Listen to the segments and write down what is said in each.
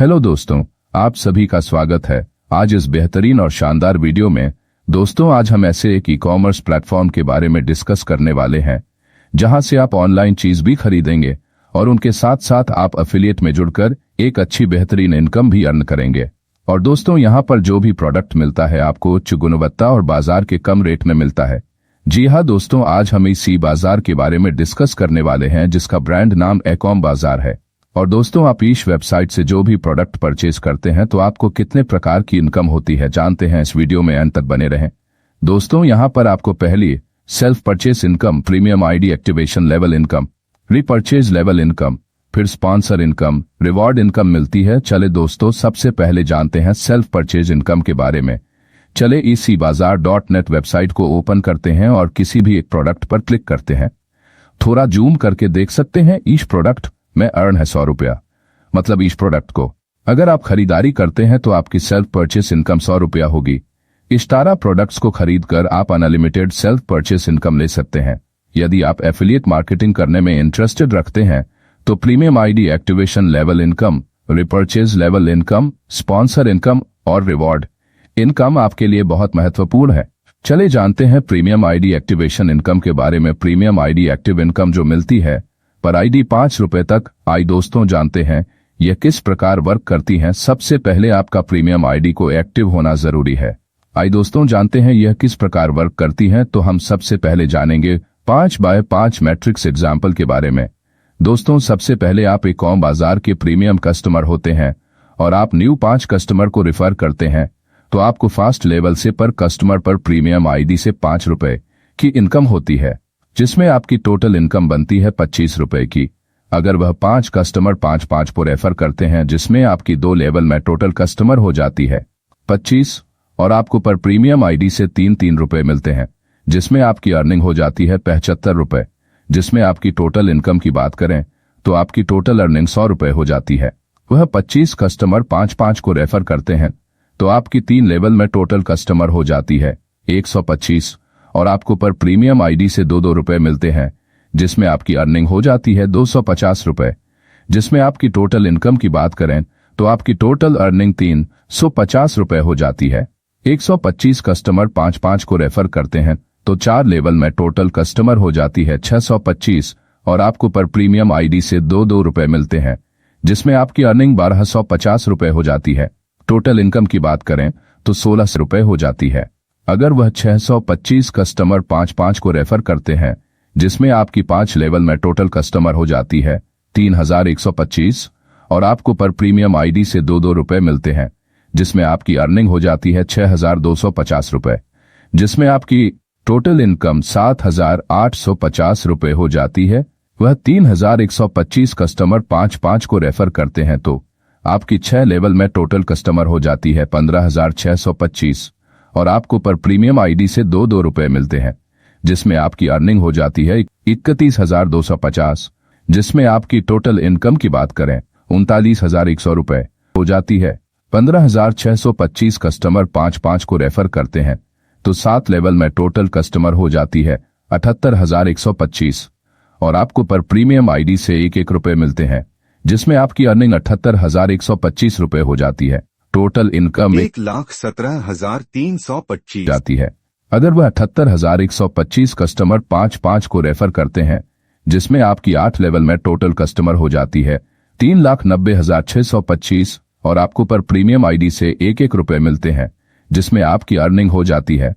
Hello दोस्तों, आप सभी का स्वागत है आज इस बेहतरीन और शानदार वीडियो में। दोस्तों, आज हम ऐसे एक ई-कॉमर्स प्लेटफॉर्म के बारे में डिस्कस करने वाले हैं जहां से आप ऑनलाइन चीज भी खरीदेंगे और उनके साथ साथ आप एफिलिएट में जुड़कर एक अच्छी बेहतरीन इनकम भी अर्न करेंगे। और दोस्तों, यहां पर जो भी प्रोडक्ट मिलता है आपको उच्च गुणवत्ता और बाजार के कम रेट में मिलता है। जी हाँ दोस्तों, आज हम इसी बाजार के बारे में डिस्कस करने वाले हैं जिसका ब्रांड नाम e-com बाजार है। और दोस्तों, आप इस वेबसाइट से जो भी प्रोडक्ट परचेज करते हैं तो आपको कितने प्रकार की इनकम होती है जानते हैं। इस वीडियो में अंत तक बने रहें। दोस्तों, यहां पर आपको पहली self purchase income, premium ID activation level income, repurchase level income, फिर स्पॉन्सर इनकम, रिवॉर्ड इनकम मिलती है। चले दोस्तों, सबसे पहले जानते हैं सेल्फ परचेज इनकम के बारे में। चले ecbazaar.net वेबसाइट को ओपन करते हैं और किसी भी एक प्रोडक्ट पर क्लिक करते हैं। थोड़ा जूम करके देख सकते हैं ईच प्रोडक्ट में अर्न है 100 रुपया। मतलब इस प्रोडक्ट को अगर आप खरीदारी करते हैं तो आपकी सेल्फ परचेस इनकम 100 रुपया होगी। इस 18 प्रोडक्ट्स को खरीदकर आप अनलिमिटेड सेल्फ परचेस इनकम ले सकते हैं। यदि आप एफिलिएट मार्केटिंग करने में इंटरेस्टेड रखते हैं तो premium ID activation level income, repurchase level income, sponsor income और रिवॉर्ड इनकम आपके लिए बहुत महत्वपूर्ण है। चले जानते हैं प्रीमियम आईडी एक्टिवेशन इनकम के बारे में। प्रीमियम आईडी एक्टिव इनकम जो मिलती है पर आईडी 5 रुपए तक। आई दोस्तों, जानते हैं यह किस प्रकार वर्क करती हैं। सबसे पहले आपका प्रीमियम आईडी को एक्टिव होना जरूरी है। आई दोस्तों, जानते हैं यह किस प्रकार वर्क करती हैं, तो हम सबसे पहले जानेंगे 5x5 मैट्रिक्स एग्जाम्पल के बारे में। दोस्तों, सबसे पहले आप e-com बाजार के प्रीमियम कस्टमर होते हैं और आप न्यू 5 कस्टमर को रिफर करते हैं तो आपको फास्ट लेवल से पर कस्टमर पर प्रीमियम आईडी से 5 रुपए की इनकम होती है, जिसमें आपकी टोटल इनकम बनती है 25 रुपए की। अगर वह 5 कस्टमर 5-5 को रेफर करते हैं जिसमें आपकी 2 लेवल में टोटल कस्टमर हो जाती है 25 और आपको पर प्रीमियम आईडी से 3-3 रुपए मिलते हैं, जिसमें आपकी अर्निंग हो जाती है 75 रुपए। जिसमें आपकी टोटल इनकम की बात करें तो आपकी टोटल अर्निंग 100 रुपए हो जाती है। वह 25 कस्टमर 5-5 को रेफर करते हैं तो आपकी 3 लेवल में टोटल कस्टमर हो जाती है 125 और आपको पर प्रीमियम आईडी से 2-2 रुपए मिलते हैं, जिसमें आपकी अर्निंग हो जाती है 250 रुपए। जिसमें आपकी टोटल इनकम की बात करें तो आपकी टोटल अर्निंग 350 रुपए हो जाती है। 125 कस्टमर 5-5 को रेफर करते हैं तो 4 लेवल में टोटल कस्टमर हो जाती है 625 और आपको पर प्रीमियम आईडी से 2-2 रुपए मिलते हैं, जिसमें आपकी अर्निंग 1250 रुपए हो जाती है। टोटल इनकम की बात करें तो 1600 रुपए हो जाती है। अगर वह 625 कस्टमर 5-5 को रेफर करते हैं जिसमें आपकी 5 लेवल में टोटल कस्टमर हो जाती है 3125 और आपको पर प्रीमियम आईडी से 2-2 रुपए मिलते हैं, जिसमें आपकी अर्निंग हो जाती है 6250 रुपए। जिसमें आपकी टोटल इनकम 7850 रुपए हो जाती है। वह 3125 कस्टमर 5-5 को रेफर करते हैं तो आपकी 6 लेवल में टोटल कस्टमर हो जाती है 15625 और आपको पर प्रीमियम आईडी से 2-2 रुपए मिलते हैं, जिसमें आपकी अर्निंग हो जाती है 31250। जिसमें आपकी टोटल इनकम की बात करें 39100 रुपए हो जाती है। 15625 कस्टमर 5-5 को रेफर करते हैं तो 7 लेवल में टोटल कस्टमर हो जाती है 78125 और आपको पर प्रीमियम आईडी से 1-1 रुपए मिलते हैं, जिसमें आपकी अर्निंग 78125 रुपए हो जाती है। टोटल इनकम 1,17,325 जाती है। अगर वह 78125 कस्टमर 5-5 को रेफर करते हैं जिसमें आपकी 8 लेवल में टोटल कस्टमर हो जाती है 3,90,625 और आपको पर प्रीमियम आईडी से 1-1 रुपए मिलते हैं, जिसमें आपकी अर्निंग हो जाती है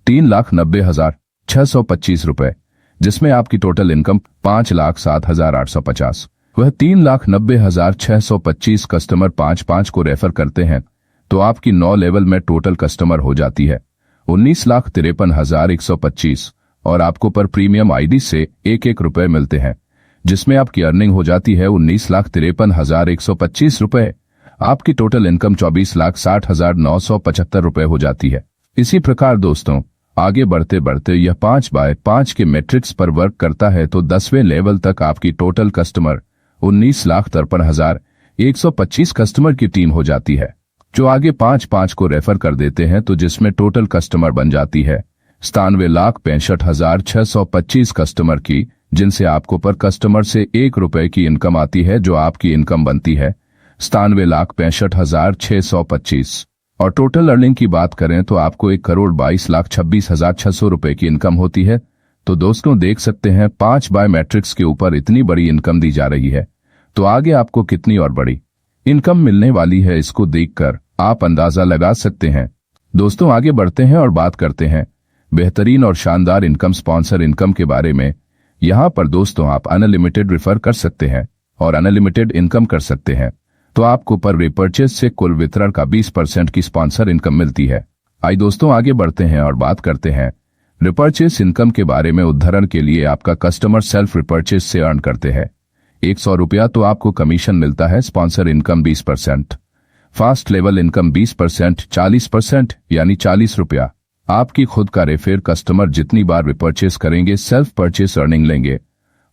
3,90,625 रुपए। जिसमें आपकी टोटल इनकम 5,07,850। वह 3,90,625 कस्टमर 5-5 को रेफर करते हैं तो आपकी 9 लेवल में टोटल कस्टमर हो जाती है 19,53,125 और आपको पर प्रीमियम आईडी से 1-1 रुपए मिलते हैं, जिसमें आपकी अर्निंग हो जाती है 19,53,125 रुपए। आपकी टोटल इनकम 24,60,975 रुपए हो जाती है। इसी प्रकार दोस्तों, आगे बढ़ते बढ़ते यह 5x5 के मैट्रिक्स पर वर्क करता है तो 10वें लेवल तक आपकी टोटल कस्टमर 19,53,125 कस्टमर की टीम हो जाती है, जो आगे 5-5 को रेफर कर देते हैं तो जिसमें टोटल कस्टमर बन जाती है 97,65,625 कस्टमर की, जिनसे आपको पर कस्टमर से 1 रुपए की इनकम आती है, जो आपकी इनकम बनती है 97,65,625। और टोटल अर्निंग की बात करें तो आपको 1,22,26,600 रुपए की इनकम होती है। तो दोस्तों देख सकते हैं 5 बाय मैट्रिक्स के ऊपर इतनी बड़ी इनकम दी जा रही है, तो आगे आपको कितनी और बड़ी इनकम मिलने वाली है इसको देखकर आप अंदाजा लगा सकते हैं। दोस्तों आगे बढ़ते हैं और बात करते हैं बेहतरीन और शानदार इनकम स्पॉन्सर इनकम के बारे में। यहाँ पर दोस्तों आप अनलिमिटेड रेफर कर सकते हैं और अनलिमिटेड इनकम कर सकते हैं। तो आपको पर रिपर्चेज से कुल वितरण का 20% की स्पॉन्सर इनकम मिलती है। आइए दोस्तों आगे बढ़ते हैं और बात करते हैं रिपर्चेज इनकम के बारे में। उदाहरण के लिए आपका कस्टमर सेल्फ रिपर्चेज से अर्न करते हैं 100 रुपया, तो आपको कमीशन मिलता है sponsor income 20%, fast level income 20%, 40% यानी 40 रुपया। आपकी खुद का रेफर कस्टमर जितनी बार रिपर्चेज करेंगे सेल्फ परचेज अर्निंग लेंगे,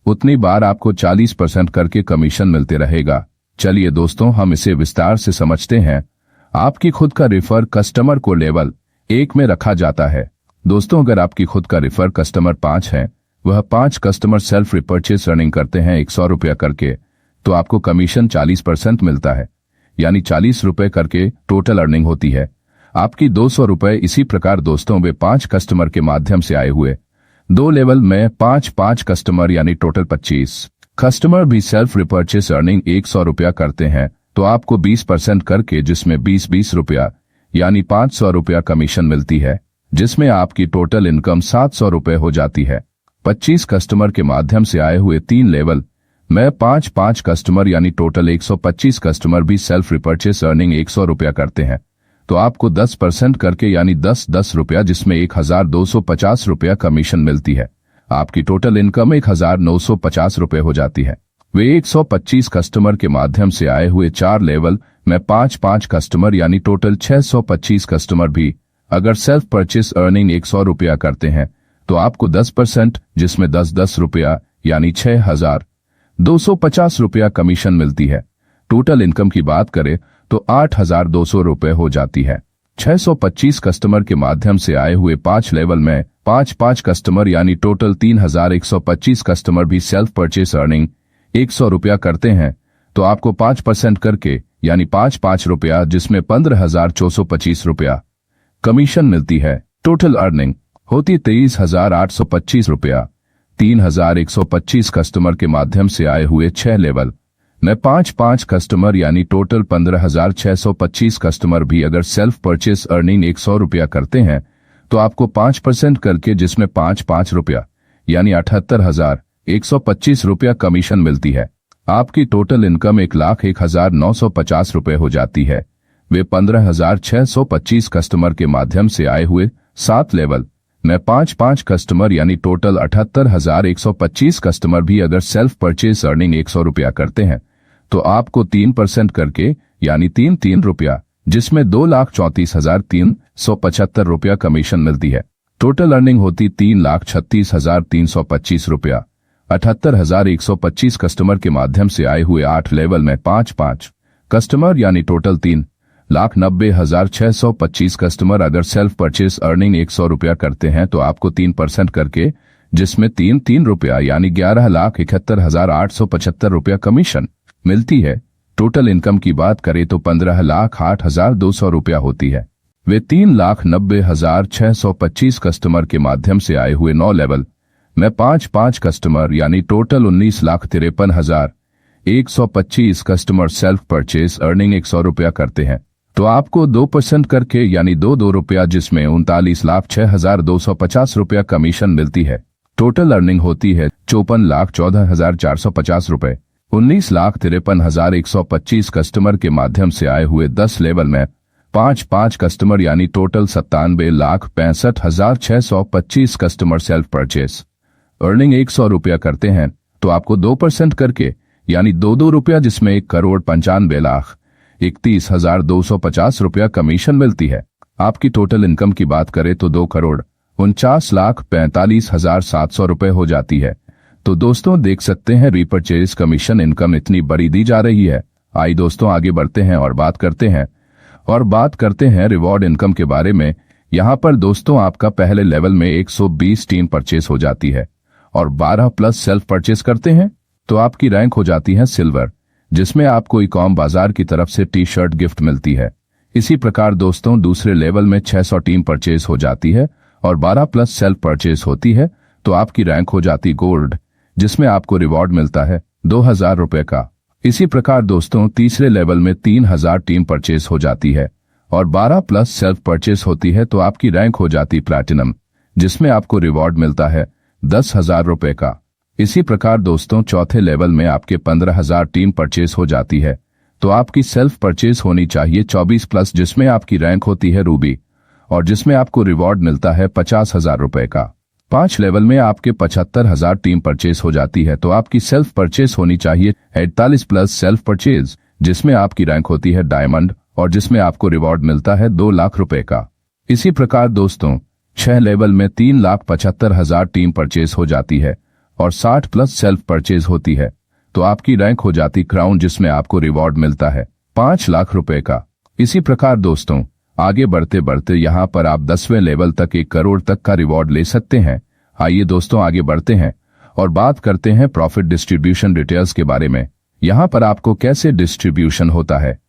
उतनी बार आपको 40% करके कमीशन मिलते रहेगा। चलिए दोस्तों हम इसे विस्तार से समझते हैं। आपकी खुद का रेफर कस्टमर को लेवल 1 में रखा जाता है। दोस्तों अगर आपकी खुद का रेफर कस्टमर 5 है, वह 5 कस्टमर सेल्फ रिपर्चेज अर्निंग करते हैं 100 रुपया करके, तो आपको कमीशन 40% मिलता है, यानी 40 रुपए करके टोटल अर्निंग होती है आपकी 200 रुपए। इसी प्रकार दोस्तों वे 5 कस्टमर के माध्यम से आए हुए 2 लेवल में 5 कस्टमर यानी टोटल 25 कस्टमर भी सेल्फ रिपर्चेज अर्निंग 100 रुपया करते हैं, तो आपको 20% करके जिसमें 20 रुपया यानी 500 रुपया कमीशन मिलती है, जिसमें आपकी टोटल इनकम 700 रुपए हो जाती है। 25 कस्टमर के माध्यम से आए हुए 3 लेवल में 5 कस्टमर यानी टोटल 125 कस्टमर भी सेल्फ रिपर्चेज अर्निंग 100 रुपया करते हैं, तो आपको 10% करके यानी 10 रुपया जिसमें 1,250 रुपया कमीशन मिलती है। आपकी टोटल इनकम 1,950 रुपए हो जाती है। वे 125 कस्टमर के माध्यम से आए हुए 4 लेवल में 5 कस्टमर यानी टोटल 625 कस्टमर भी अगर सेल्फ परचेज अर्निंग 100 रुपया करते हैं, तो आपको 10% जिसमें 10 रुपया यानी 6,250 रुपया कमीशन मिलती है। टोटल इनकम की बात करें तो 8,200 रुपए हो जाती है। 625 कस्टमर के माध्यम से आए हुए 5 लेवल में 5 कस्टमर यानी टोटल 3,125 कस्टमर भी सेल्फ परचेज अर्निंग 100 रुपया करते हैं, तो आपको 5% करके यानी 5 रुपया जिसमें 15,425 रुपया कमीशन मिलती है। टोटल अर्निंग होती 23,825 रुपया। 3,125 कस्टमर के माध्यम से आए हुए 6 लेवल में 5 कस्टमर यानी टोटल 15,625 कस्टमर भी अगर सेल्फ परचेज अर्निंग 100 रुपया करते हैं, तो आपको 5% करके जिसमें 5 रुपया यानी 78,125 रुपया कमीशन मिलती है। आपकी टोटल इनकम 1,01,950 रुपए हो जाती है। वे 15,625 कस्टमर के माध्यम से आए हुए 7 लेवल में 5 कस्टमर यानी टोटल 78,125 कस्टमर भी अगर सेल्फ परचेज अर्निंग 100 रुपया करते हैं, तो आपको 3% करके यानी 3 रुपया जिसमें 2,34,375 रुपया कमीशन मिलती है। टोटल अर्निंग होती 3,36,325 रुपया। 78,125 कस्टमर के माध्यम से आए हुए 8 लेवल में 5 कस्टमर यानी टोटल 3,90,625 कस्टमर अगर सेल्फ परचेज अर्निंग 100 रुपया करते हैं, तो आपको 3% करके जिसमें 3 रुपया यानी 11,71,875 रुपया कमीशन मिलती है। टोटल इनकम की बात करें तो 15,08,200 रुपया होती है। वे 3,90,625 कस्टमर के माध्यम से आए हुए 9 लेवल में 5 कस्टमर यानी total 19,53,125 customer self purchase earning 100 रुपया करते हैं, तो आपको 2% करके यानी 2 रुपया जिसमें 39,06,250 रुपया कमीशन मिलती है। टोटल अर्निंग होती है 54,14,450 रुपए। 19,53,125 कस्टमर के माध्यम से आए हुए 10 लेवल में 5 कस्टमर यानी total 97,65,625 customer self purchase earning 100 रुपया करते हैं, तो आपको 2% करके यानी 2 रुपया जिसमें 1,95,31,250 रुपया कमीशन मिलती है। आपकी टोटल इनकम की बात करें तो 2,49,45,700 रुपए हो जाती है। तो दोस्तों देख सकते हैं रिपर्चेज कमीशन इनकम इतनी बड़ी दी जा रही है। आइए दोस्तों आगे बढ़ते हैं और बात करते हैं रिवॉर्ड इनकम के बारे में। यहाँ पर दोस्तों आपका पहले लेवल में 120 टीम परचेज हो जाती है और 12 प्लस सेल्फ परचेज करते हैं, तो आपकी रैंक हो जाती है सिल्वर, जिसमें आपको ई-कॉम बाजार की तरफ से टी शर्ट गिफ्ट मिलती है। इसी प्रकार दोस्तों दूसरे लेवल में 600 टीम परचेज हो जाती है और 12 प्लस सेल्फ परचेज होती है तो आपकी रैंक हो जाती गोल्ड, जिसमें आपको रिवॉर्ड मिलता है 2000 रुपए का। इसी प्रकार दोस्तों तीसरे लेवल में 3000 टीम परचेज हो जाती है और 12 प्लस सेल्फ परचेज होती है तो आपकी रैंक हो जाती प्लैटिनम, जिसमें आपको रिवॉर्ड मिलता है 10,000 रुपए का। इसी प्रकार दोस्तों चौथे लेवल में आपके 15,000 टीम परचेज हो जाती है तो आपकी सेल्फ परचेज होनी चाहिए 24 प्लस, जिसमें आपकी रैंक होती है रूबी और जिसमें आपको रिवॉर्ड मिलता है 50,000 रुपए का। 5 लेवल में आपके 75,000 टीम परचेज हो जाती है तो आपकी सेल्फ परचेज होनी चाहिए 48 प्लस सेल्फ परचेज, जिसमें आपकी रैंक होती है डायमंड और जिसमें आपको रिवॉर्ड मिलता है 2 लाख रुपए का। इसी प्रकार दोस्तों 6 लेवल में 3,75,000 टीम परचेज हो जाती है और 60 प्लस सेल्फ परचेज होती है तो आपकी रैंक हो जाती क्राउन, जिसमें आपको रिवॉर्ड मिलता है 5 लाख रुपए का। इसी प्रकार दोस्तों आगे बढ़ते बढ़ते यहाँ पर आप 10वें लेवल तक 1 करोड़ तक का रिवॉर्ड ले सकते हैं। आइए दोस्तों आगे बढ़ते हैं और बात करते हैं प्रॉफिट डिस्ट्रीब्यूशन डिटेल्स के बारे में। यहाँ पर आपको कैसे डिस्ट्रीब्यूशन होता है।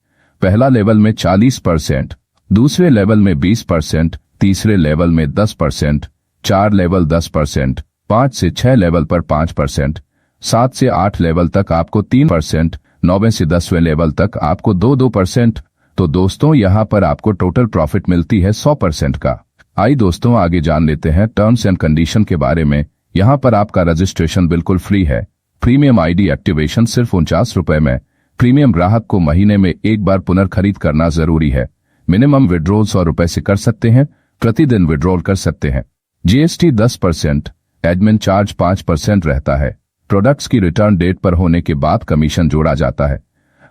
पहला लेवल में 40%, दूसरे लेवल में 20%, तीसरे लेवल में 10%, 4 लेवल 10%, 5 से 6 लेवल पर 5%, 7 से 8 लेवल तक आपको 3%, 9वें से 10वें लेवल तक आपको 2% तो दोस्तों यहाँ पर आपको टोटल प्रॉफिट मिलती है 100% का। आइए दोस्तों आगे जान लेते हैं टर्म्स एंड कंडीशन के बारे में। यहाँ पर आपका रजिस्ट्रेशन बिल्कुल फ्री है। प्रीमियम आईडी एक्टिवेशन सिर्फ 49 रुपए में। प्रीमियम ग्राहक को महीने में एक बार पुनर्खरीद करना जरूरी है। मिनिमम विड्रॉल 100 रुपए से कर सकते हैं, प्रतिदिन विड्रॉल कर सकते हैं। जीएसटी 10%, एडमिन चार्ज 5% रहता है। प्रोडक्ट्स की रिटर्न डेट पर होने के बाद कमीशन जोड़ा जाता है।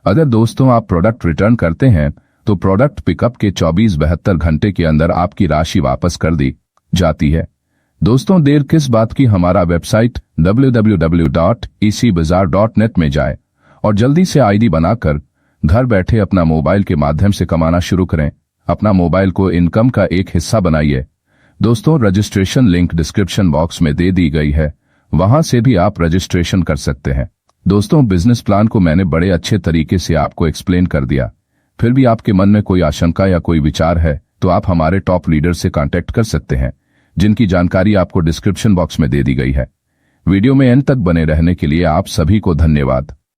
अगर दोस्तों आप प्रोडक्ट रिटर्न करते हैं तो प्रोडक्ट पिकअप के 24-72 घंटे के अंदर आपकी राशि वापस कर दी जाती है। दोस्तों देर किस बात की, हमारा वेबसाइट www.ecbazaar.net में जाएं और जल्दी से आईडी बनाकर घर बैठे अपना मोबाइल के माध्यम से कमाना शुरू करें। अपना मोबाइल को इनकम का एक हिस्सा बनाइए। दोस्तों रजिस्ट्रेशन लिंक डिस्क्रिप्शन बॉक्स में दे दी गई है, वहां से भी आप रजिस्ट्रेशन कर सकते हैं। दोस्तों बिजनेस प्लान को मैंने बड़े अच्छे तरीके से आपको एक्सप्लेन कर दिया। फिर भी आपके मन में कोई आशंका या कोई विचार है तो आप हमारे टॉप लीडर से कांटेक्ट कर सकते हैं, जिनकी जानकारी आपको डिस्क्रिप्शन बॉक्स में दे दी गई है। वीडियो में एंड तक बने रहने के लिए आप सभी को धन्यवाद।